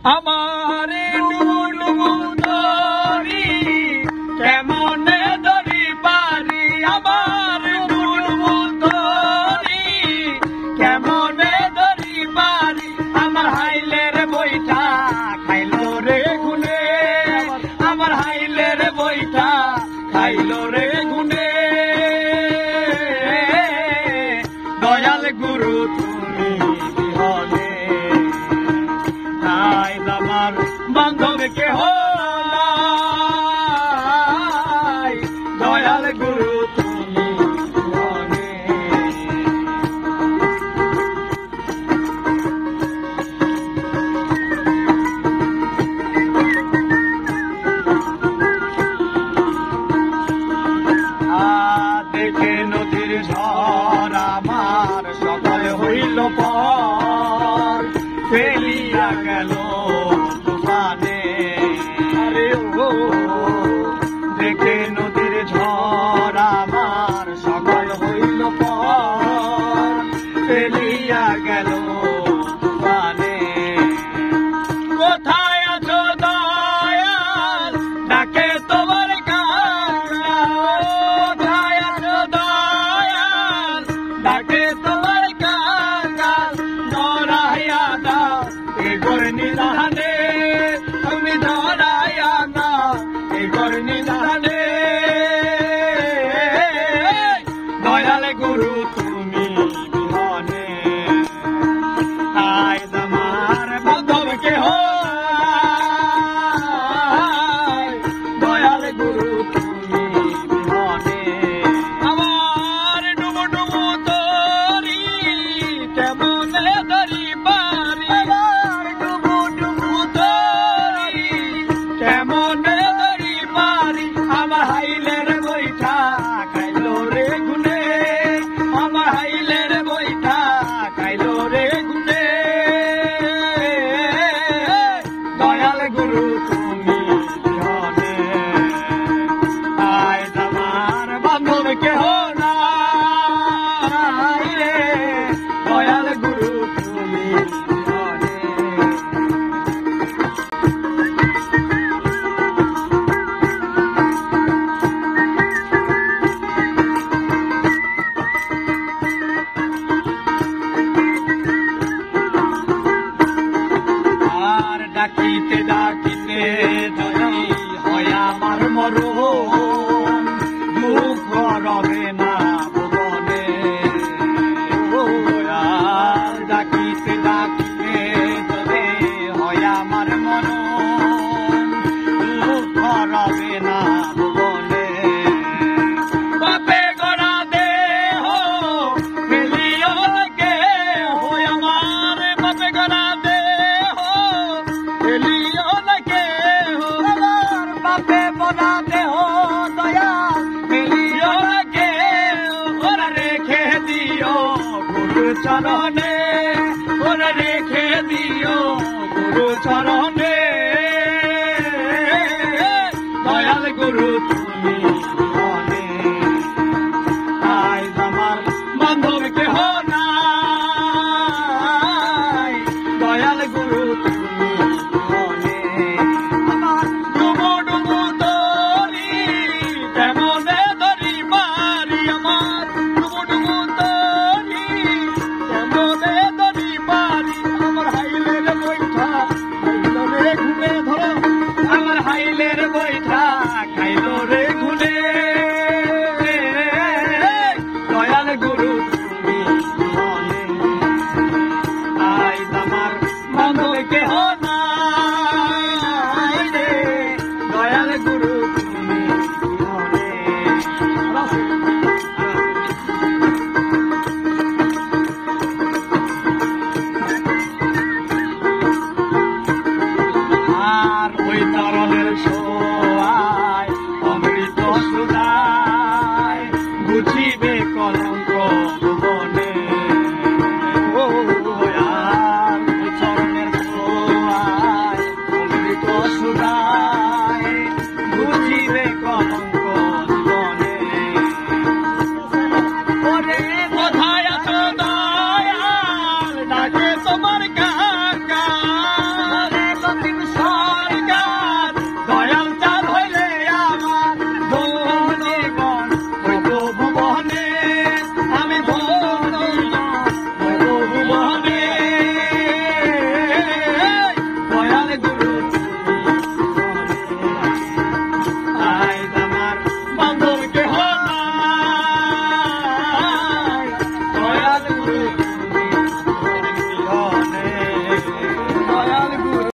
আমারে ডুবু ডুবু ধরি কেমনে ধরি পারি আমার ডুবু ডুবু ধরি কেমনে ধরি পারি আমার হাইলের বইটা খাইলো রে গুনে আমার হাইলের বইটা খাইলো রে গুনে দয়াল গুরু তুমি বিহনে নাই আমার বান্ধব কেহ নাই দয়াল গুরু তুমি বিহনে দেখে নদীর ঝড় আমার সকল হইল পর ফেলিয়া গেল তুফানে আরে ও দেখে নদীর ঝড় আমার সকল হইল পর ফেলিয়া গেল তুফানে কোথায় আছো দয়াল ডাকে তোমার কোথায় আছো দয়াল ডাকে তোমার কাঙ্গাল ধরাইয়া দাও এ গর্নি দানে তুমি ধরাইয়া দাও এ গর্নি দানে দয়াল গুরু তুমি বিহনে আয় আমার বান্ধব কেহ নাই দয়াল গুরু তুমি বিহনে আমার ডুবু ডুবু ধরি কেমনে ধরি পারি আমার ডুবু ডুবু ধরি কেমনে ধরি পারি আমার হাইলের বইটা খাইলো রে গুনে আমার হাইলের বইটা খাইলো রে গুনে দয়াল গুরু তুমি বিহনে আয় আমার বান্ধব কেহ নাই রে দয়াল গুরু তুমি বিহনে আর ডাকিতে ডাকিতে যদি হয় আমার মরণ দুঃখ রবে না ভুবনে আর ডাকিতে ডাকিতে যদি হয় আমার মরণ দুঃখ রবে না ভুবনে বাপে গড়া দেহ মিলিও কে হয় আমার বাপে গড়া দেহ মিলিও কে আমার বাপে গড়া দেহ দয়াল মিলিও কে ওরা রেখে দিও গুরু চরণে ওরা রেখে দিও গুরু চরণে দয়াল গুরু তুমি বিহনে আয় আমার বান্ধব কেহ নাই দয়াল গুরু তুমি বিহনে আমার ডুবু ডুবু ধরি কেমনে ধরি পারি আমার ডুবু ডুবু ধরি কেমনে ধরি পারি আমার হাইলের বইটা খাইলো রে ঘুমে ধরো আমার হাইলের বইটা খাইলো রে ঘুমে দয়াল গুরু তুমি বিহনে আয় আমার বান্ধব কেহ